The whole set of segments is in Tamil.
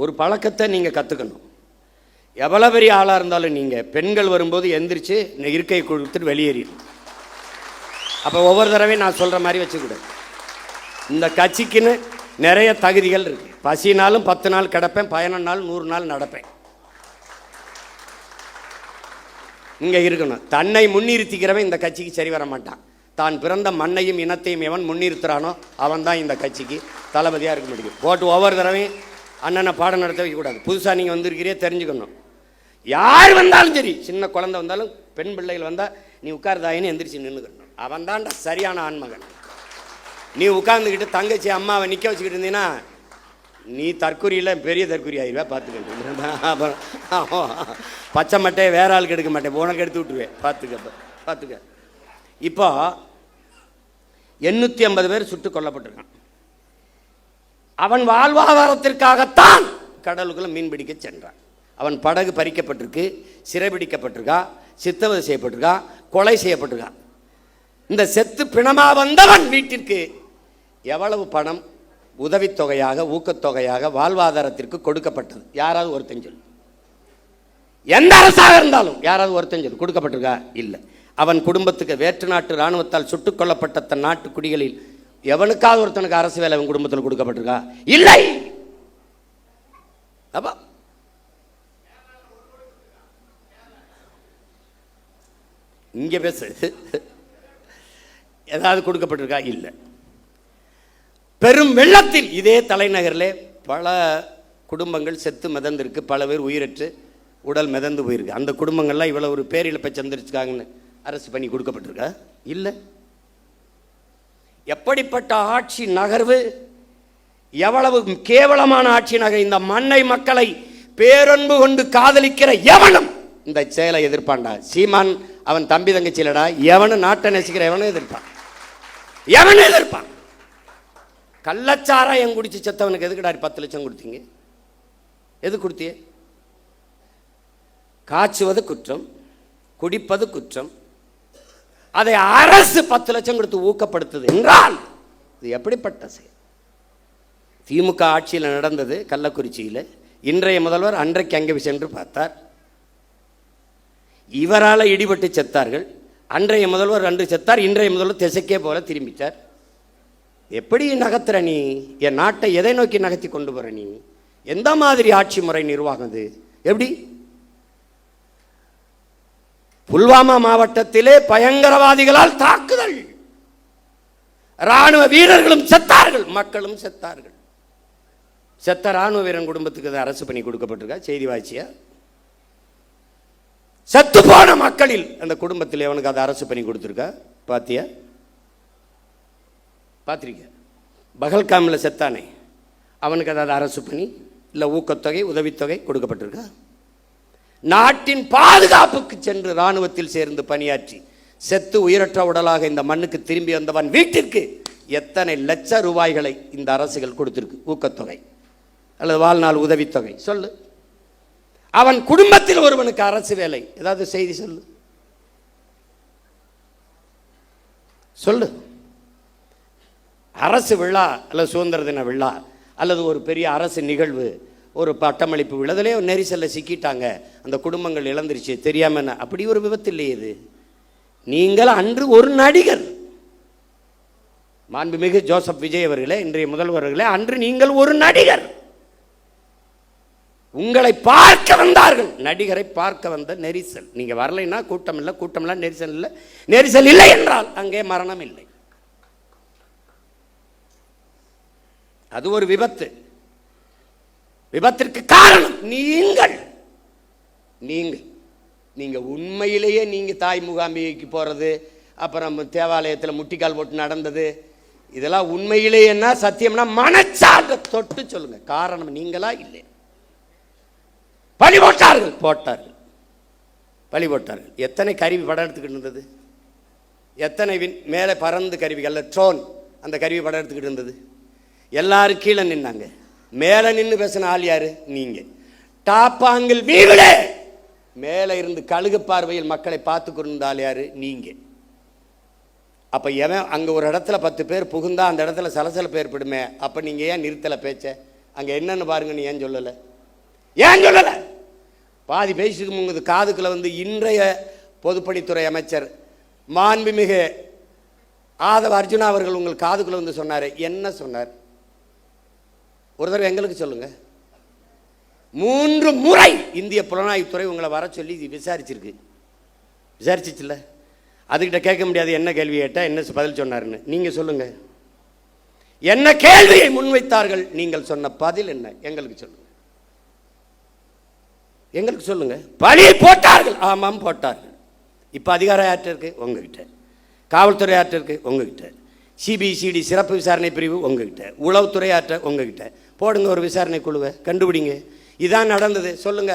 ஒரு பழக்கத்தை நீங்கள் கற்றுக்கணும். எவ்வளோ பெரிய ஆளாக இருந்தாலும் நீங்கள் பெண்கள் வரும்போது எந்திரிச்சு இருக்கை கொடுத்துட்டு வெளியேறிடும். அப்போ ஒவ்வொரு தடவையும் நான் சொல்கிற மாதிரி வச்சுக்கூடாது. இந்த கட்சிக்குன்னு நிறைய தகுதிகள் இருக்குது. பசினாலும் 10 நாள் கிடப்பேன், 11 நாள் 100 நாள் நடப்பேன். இங்கே இருக்கணும். தன்னை முன்னிறுத்திக்கிறவன் இந்த கட்சிக்கு சரி வர மாட்டான். தான் பிறந்த மண்ணையும் இனத்தையும் எவன் முன்னிறுத்துறானோ அவன் தான் இந்த கட்சிக்கு தளபதியாக இருக்க முடியும். போட்டு ஒவ்வொரு தடவையும் அண்ணனை பாடம் நடத்த வைக்கக்கூடாது. புதுசாக நீங்கள் வந்திருக்கிறே தெரிஞ்சுக்கணும். யார் வந்தாலும் சரி, சின்ன குழந்தை வந்தாலும் பெண் பிள்ளைகள் வந்தால் நீ உட்கார்தாயின்னு எந்திரிச்சு நின்றுக்கணும். அவன் தான்டா சரியான ஆண்மகன். நீ உட்கார்ந்துக்கிட்டு தங்கச்சி அம்மாவை நிற்க வச்சுக்கிட்டு இருந்தீங்கன்னா நீ தற்கொலையில் பெரிய தற்கொலை ஆயிடுவா. பார்த்துக்கிட்டு அப்புறம் பச்சை மட்டையை வேற ஆளுக்கு எடுக்க மாட்டேன், உனக்கு எடுத்து விட்டுருவேன். பார்த்துக்க. இப்போ 850 பேர் சுட்டுக் கொல்லப்பட்டிருக்கான். அவன் வாழ்வாதாரத்திற்காகத்தான் கடலுக்குள்ள மீன் பிடிக்க சென்றான். அவன் படகு பறிக்கப்பட்டிருக்கு, சிறைபிடிக்கப்பட்டிருக்கா, சித்தவதை செய்யப்பட்டிருக்கா, கொலை செய்யப்பட்டிருக்கா. இந்த செத்து பிணமா வந்தவன் வீட்டிற்கு எவ்வளவு பணம் உதவித்தொகையாக ஊக்கத்தொகையாக வாழ்வாதாரத்திற்கு கொடுக்கப்பட்டது? யாராவது ஒருத்தன் சொல்லு. எந்த அரசாக இருந்தாலும் யாராவது ஒருத்தன் சொல்லு கொடுக்கப்பட்டிருக்கா? இல்லை. அவன் குடும்பத்துக்கு வேற்று நாட்டு இராணுவத்தால் சுட்டுக் கொல்லப்பட்ட தன் நாட்டு குடிகளில் எவனுக்காவது ஒருத்தனுக்கு அரசு வேலை அவன் குடும்பத்தில் கொடுக்கப்பட்டிருக்கா? இல்லை. அப்ப இங்க பேசு. ஏதாவது கொடுக்கப்பட்டிருக்கா? இல்லை. பெரும் வெள்ளத்தில் இதே தலைநகரில் பல குடும்பங்கள் செத்து மிதந்திருக்கு, பல பேர் உயிரற்று உடல் மிதந்து போயிருக்கு. அந்த குடும்பங்கள்லாம் இவ்வளவு ஒரு பேரிழப்பை சந்திரிச்சுக்காங்கன்னு அரசு பண்ணி கொடுக்கப்பட்டிருக்கா? இல்லை. எப்படிப்பட்ட ஆட்சி நகர்வு, எவ்வளவு கேவலமான ஆட்சி நகர். இந்த மண்ணை மக்களை பேரன்பு கொண்டு காதலிக்கிற எவனும் இந்த செயலை எதிர்ப்பான்டா. சீமான் அவன் தம்பி தங்கச்சியிலடா, எவனும் நாட்டை நேசிக்கிற எவனும் எதிர்ப்பான். எவனும் எதிர்ப்பான். கள்ளச்சாராயம் குடிச்சு செத்தவனுக்கு எதுக்குடா 10 லட்சம் கொடுத்தீங்க? எது கொடுத்திய? காய்ச்சுவது குற்றம், குடிப்பது குற்றம். அதை அரசு 10 லட்சம் கொடுத்து ஊக்கப்படுத்துது என்றால் இது எப்படிப்பட்ட செயல்? திமுக ஆட்சியில் நடந்தது கள்ளக்குறிச்சியில். இன்றைய முதல்வர் அன்றைக்கு அங்கே சென்று பார்த்தார். இவரால் இடிபட்டு செத்தார்கள். அன்றைய முதல்வர் அன்று செத்தார், இன்றைய முதல்வர் திசைக்கே போல திரும்பித்தார். எப்படி நகர்த்துற நீ? என் நாட்டை எதை நோக்கி நகர்த்தி கொண்டு போற நீ? எந்த மாதிரி ஆட்சி முறை நிர்வாகம் இது? எப்படி? புல்வாமா மாவட்டத்திலே பயங்கரவாதிகளால் தாக்குதல், ராணுவ வீரர்களும் செத்தார்கள், மக்களும் செத்தார்கள். செத்த ராணுவ வீரன் குடும்பத்துக்கு அரசு பண்ணி கொடுக்கப்பட்டிருக்கா? செய்தி வாய்ச்சியா? செத்து போன மக்களில் அந்த குடும்பத்தில் அவனுக்கு அதை அரசு பண்ணி கொடுத்துருக்கா? பாத்தியா? பார்த்திருக்க? பகல்காமில் செத்தானே அவனுக்கு அதாவது அரசு பண்ணி இல்லை ஊக்கத்தொகை உதவித்தொகை கொடுக்கப்பட்டிருக்கா? நாட்டின் பாதுகாப்புக்கு சென்று இராணுவத்தில் சேர்ந்து பணியாற்றி செத்து உயிரற்ற உடலாக இந்த மண்ணுக்கு திரும்பி வந்தவன் வீட்டிற்கு எத்தனை லட்ச ரூபாய்களை இந்த அரசுகள் கொடுத்திருக்கு ஊக்கத்தொகை அல்லது வாழ்நாள் உதவித்தொகை? சொல்லு. அவன் குடும்பத்தில் ஒருவனுக்கு அரசு வேலை, ஏதாவது செய்தி சொல்லு. சொல்லு. அரசு விழா அல்லது சுதந்திர தின விழா அல்லது ஒரு பெரிய அரசு நிகழ்வு, ஒரு பட்டமளிப்பு விழாதிலே ஒரு நெரிசலில் சிக்கிட்டாங்க, அந்த குடும்பங்கள் இழந்துருச்சு தெரியாம. அப்படி ஒரு விபத்து இல்லையே இது. நீங்கள் அன்று ஒரு நடிகர், மாண்புமிகு ஜோசப் விஜய் அவர்களே, இன்றைய முதல்வர்களே, அன்று நீங்கள் ஒரு நடிகர். உங்களை பார்க்க வந்தார்கள், நடிகரை பார்க்க வந்த நெரிசல். நீங்க வரலைன்னா கூட்டம் இல்லை, கூட்டம் இல்லை, நெரிசல் இல்லை. நெரிசல் இல்லை என்றால் அங்கே மரணம் இல்லை. அது ஒரு விபத்து. விபத்திற்கு காரணம் நீங்கள். நீங்க உண்மையிலேயே நீங்க தாய் முகாமிக்கு போறது, அப்புறம் தேவாலயத்தில் முட்டிக்கால் போட்டு நடந்தது, இதெல்லாம் உண்மையிலேயேன்னா சத்தியம்னா மனச்சான்று தொட்டு சொல்லுங்க. காரணம் நீங்களா? இல்லை. பழி போட்டார்கள். எத்தனை கருவி படம் எடுத்துக்கிட்டு இருந்தது? எத்தனை மேலே பறந்து கருவிகள், ட்ரோன், அந்த கருவி படம் எடுத்துக்கிட்டு இருந்தது. எல்லாரும் கீழே நின்னாங்க. மேலே நின்று பேசின ஆள் யாரு? நீங்க. டாப்பாங்கில் வீவிலே மேலே இருந்து கழுகு பார்வையில் மக்களை பார்த்து கொண்டிருந்த ஆள் யாரு? நீங்க. அப்ப எவன் அங்க ஒரு இடத்துல 10 பேர் புகுந்தா அந்த இடத்துல சலசலப்பு ஏற்படுமே, அப்ப நீங்க ஏன் நிறுத்தல பேச்ச? அங்கே என்னன்னு பாருங்கன்னு ஏன் சொல்லலை? ஏன் சொல்லலை? பாதி பேசிட்டு முங்குது காதுக்குள்ள வந்து இன்றைய பொதுப்பணித்துறை அமைச்சர் மாண்புமிகு ஆதவ அர்ஜுனா அவர்கள் உங்கள் காதுக்குள்ள வந்து சொன்னார். என்ன சொன்னார்? ஒரு தடவை எங்களுக்கு சொல்லுங்க. 3 முறை இந்திய புலனாய்வுத்துறை உங்களை வர சொல்லி விசாரிச்சிருக்கு. விசாரிச்சிச்சுல்ல? அதுக்கிட்ட கேட்க முடியாது என்ன கேள்வி கேட்டால் என்ன பதில் சொன்னாருன்னு. நீங்கள் சொல்லுங்க. என்ன கேள்வியை முன்வைத்தார்கள்? நீங்கள் சொன்ன பதில் என்ன? எங்களுக்கு சொல்லுங்க. எங்களுக்கு சொல்லுங்க. பழி போட்டார்கள். ஆமாம் போட்டார்கள். இப்போ அதிகாரம் யார்கிட்ட இருக்கு? உங்ககிட்ட. காவல்துறை யார்கிட்ட இருக்கு? உங்ககிட்ட. சிபிசிடி சிறப்பு விசாரணை பிரிவு உங்ககிட்ட. உளவுத்துறை யார்கிட்ட? உங்ககிட்ட. போடுங்க ஒரு விசாரணை குழுவை, கண்டுபிடிங்க. இதான் நடந்தது. சொல்லுங்க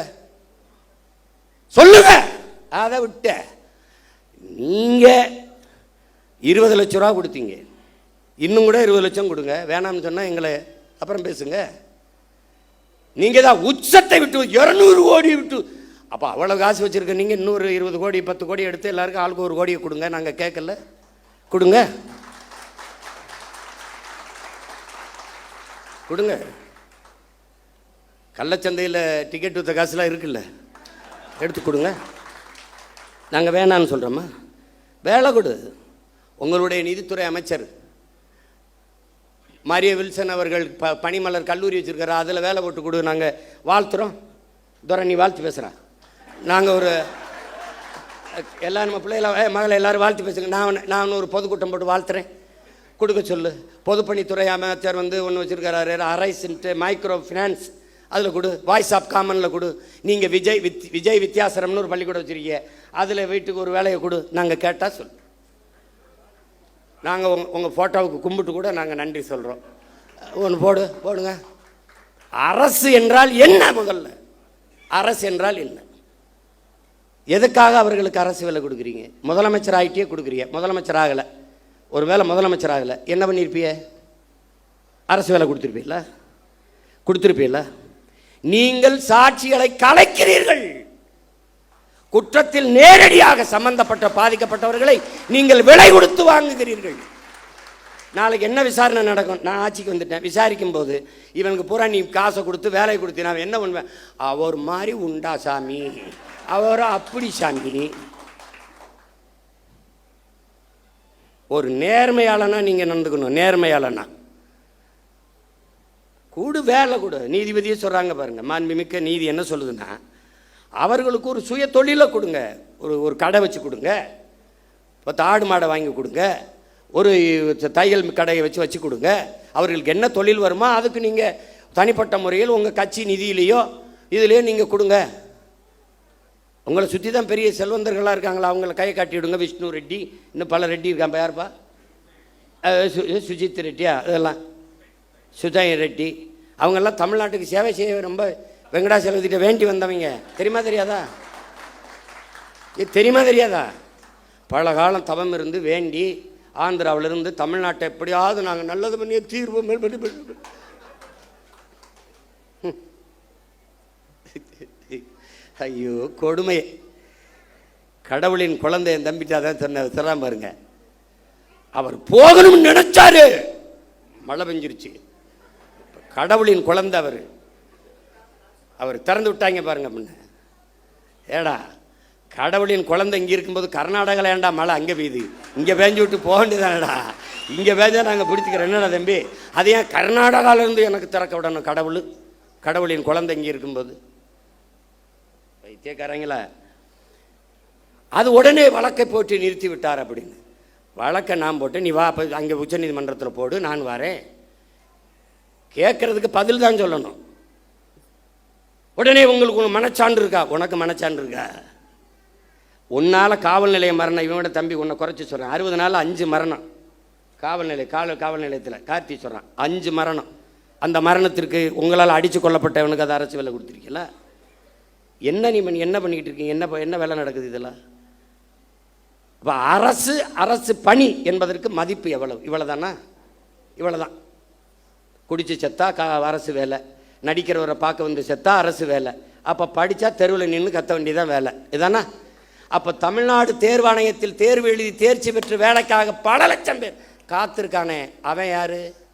சொல்லுங்க. அதை விட்ட நீங்க 20 லட்சம் ரூபா கொடுத்தீங்க. இன்னும் கூட 20 லட்சம் கொடுங்க. வேணாம்னு சொன்னால் எங்களை அப்புறம் பேசுங்க. நீங்கள் தான் உச்சத்தை விட்டு 200 கோடி விட்டு, அப்போ அவ்வளோ காசு வச்சுருக்க நீங்கள் இன்னொரு 20 கோடி 10 கோடி எடுத்து எல்லாருக்கும் ஆளுக்கு 1 கோடியை கொடுங்க. நாங்கள் கேட்கல, கொடுங்க கொடுங்க. கள்ளச்சந்தையில் டிக்கெட் விற்ற காசுலாம் இருக்குல்ல, எடுத்து கொடுங்க. நாங்கள் வேணான்னு சொல்கிறோமா? வேலை கொடு. உங்களுடைய நிதித்துறை அமைச்சர் மாரியா வில்சன் அவர்கள் பனிமலர் கல்லூரி வச்சுருக்காரு, அதில் வேலை போட்டு கொடு. நாங்கள் வாழ்த்துறோம். துரை நீ வாழ்த்து பேசுகிறா. நாங்கள் ஒரு எல்லோரும் நம்ம பிள்ளைகளை மகளை எல்லோரும் வாழ்த்து பேசுங்க. நான் ஒரு பொதுக்கூட்டம் போட்டு வாழ்த்துறேன். கொடுக்க சொல்லு. பொதுப்பணித்துறை அமைச்சர் வந்து ஒன்று வச்சுருக்காரு, அரைஸ்ன்ட்டு மைக்ரோ ஃபினான்ஸ், அதில் கொடு. வாய்ஸ் ஆஃப் காமனில் கொடு. நீங்கள் விஜய் வித்யாசரம்னு ஒரு பள்ளிக்கூடம் வச்சுருக்கீங்க, அதில் வீட்டுக்கு ஒரு வேலையை கொடு. நாங்கள் கேட்டால் சொல்லு. நாங்கள் உங்கள் ஃபோட்டோவுக்கு கும்பிட்டு கூட நாங்கள் நன்றி சொல்கிறோம். ஒன்று போடுங்க. அரசு என்றால் என்ன? முதல்ல அரசு என்றால் என்ன? எதுக்காக அவர்களுக்கு அரசு வேலை கொடுக்குறீங்க? முதலமைச்சர் ஆகிட்டே கொடுக்குறீங்க. முதலமைச்சர் ஆகலை, ஒரு வேளை முதலமைச்சர் ஆகலை, என்ன பண்ணியிருப்பிய? அரசு வேலை கொடுத்துருப்பீல்ல? நீங்கள் சாட்சிகளை கலைக்கிறீர்கள். குற்றத்தில் நேரடியாக சம்பந்தப்பட்ட பாதிக்கப்பட்டவர்களை நீங்கள் விலை கொடுத்து வாங்குகிறீர்கள். நாளைக்கு என்ன விசாரணை நடக்கும்? நான் ஆட்சிக்கு வந்துட்டேன். விசாரிக்கும் போது இவனுக்கு பூரா நீ காசை கொடுத்து வேலை கொடுத்து நான் என்ன பண்ணுவேன்? அவர் மாதிரி உண்டா சாமி, அவரோ அப்படி சாமி. ஒரு நேர்மையாளனா நீங்க நடந்துக்கணும். நேர்மையாளனா கூடு, வேலை கொடு. நீதிபதியே சொல்றாங்க பாருங்க, மாண்புமிக்க நீதி என்ன சொல்லுதுன்னா, அவர்களுக்கு ஒரு சுய தொழிலை கொடுங்க. ஒரு கடை வச்சு கொடுங்க, 10 ஆடு மாடை வாங்கி கொடுங்க, ஒரு தையல் கடையை வச்சு கொடுங்க. அவர்களுக்கு என்ன தொழில் வருமோ அதுக்கு நீங்கள் தனிப்பட்ட முறையில் உங்கள் கட்சி நிதியிலையோ இதுலேயோ நீங்கள் கொடுங்க. உங்களை சுற்றி தான் பெரிய செல்வந்தர்களாக இருக்காங்களா, அவங்கள கையை காட்டி விடுங்க. விஷ்ணு ரெட்டி, இன்னும் பல ரெட்டி இருக்கான். யாருப்பா? சுஜித் ரெட்டியா? இதெல்லாம் சுஜய் ரெட்டி. அவங்கெல்லாம் தமிழ்நாட்டுக்கு சேவை செய்ய ரொம்ப வெங்கடாசலத்திட்ட வேண்டி வந்தவங்க. தெரியுமா தெரியாதா? தெரியுமா தெரியாதா? பல காலம் தவம் இருந்து வேண்டி ஆந்திராவிலிருந்து தமிழ்நாட்டை எப்படியாவது நாங்கள் நல்லது பண்ணிய தீர்வு. ஐயோ கொடுமை. கடவுளின் குழந்தை என் தம்பிட்டு அதான் சொன்னான் பாருங்க. அவர் போகணும்னு நினைச்சாரு, மழை பெஞ்சிருச்சு. கடவுளின் குழந்தை அவர் திறந்து விட்டாங்க பாருங்க. முன்ன ஏடா கடவுளின் குழந்தை இங்கே இருக்கும்போது கர்நாடகாவில் ஏண்டா மழை அங்கே பெய்யுது, இங்கே பேஞ்சு விட்டு போக வேண்டியதானடா. இங்கே பேஞ்சா நாங்கள் பிடிச்சிக்கிறோம். என்னடா தம்பி, அது ஏன் கர்நாடகாவிலேருந்து எனக்கு திறக்க விடணும்? கடவுளின் குழந்தை இங்கே இருக்கும்போது வைத்தியக்காரங்களா, அது உடனே வழக்கை போட்டு நிறுத்தி விட்டார் அப்படின்னு. வழக்கை நான் போட்டு நீ வா, அங்கே உச்சநீதிமன்றத்தில் போடு, நான் வரேன். கேட்கறதுக்கு பதில் தான் சொல்லணும். உடனே உங்களுக்கு மனச்சான்று இருக்கா? உனக்கு மனச்சான்று இருக்கா? உன்னால் காவல் நிலைய மரணம், இவனோட தம்பி உன்னை குறைச்சி சொல்கிறான். 60 நாள் 5 மரணம் காவல் நிலையத்தில் கார்த்தி சொல்கிறான். 5 மரணம். அந்த மரணத்திற்கு உங்களால் அடித்து கொல்லப்பட்டவனுக்கு அது அரசு வேலை கொடுத்துருக்கீங்களா? என்ன என்ன பண்ணிக்கிட்டு இருக்கீங்க? என்ன வேலை நடக்குது இதெல்லாம்? அப்போ அரசு பணி என்பதற்கு மதிப்பு எவ்வளவு? இவ்வளோதானா? இவ்வளோதான். குடிச்சு செத்தா அரசு வேலை, நடிக்கிறவரை பார்க்க வந்து செத்தா அரசு வேலை. அப்போ படித்தா தெருவில் நின்று கத்த வேண்டியதான் வேலை. இதானா? அப்போ தமிழ்நாடு தேர்வாணையத்தில் தேர்வு எழுதி தேர்ச்சி பெற்று வேலைக்காக பல லட்சம் பேர் காத்திருக்கானே, அவன் யாரு?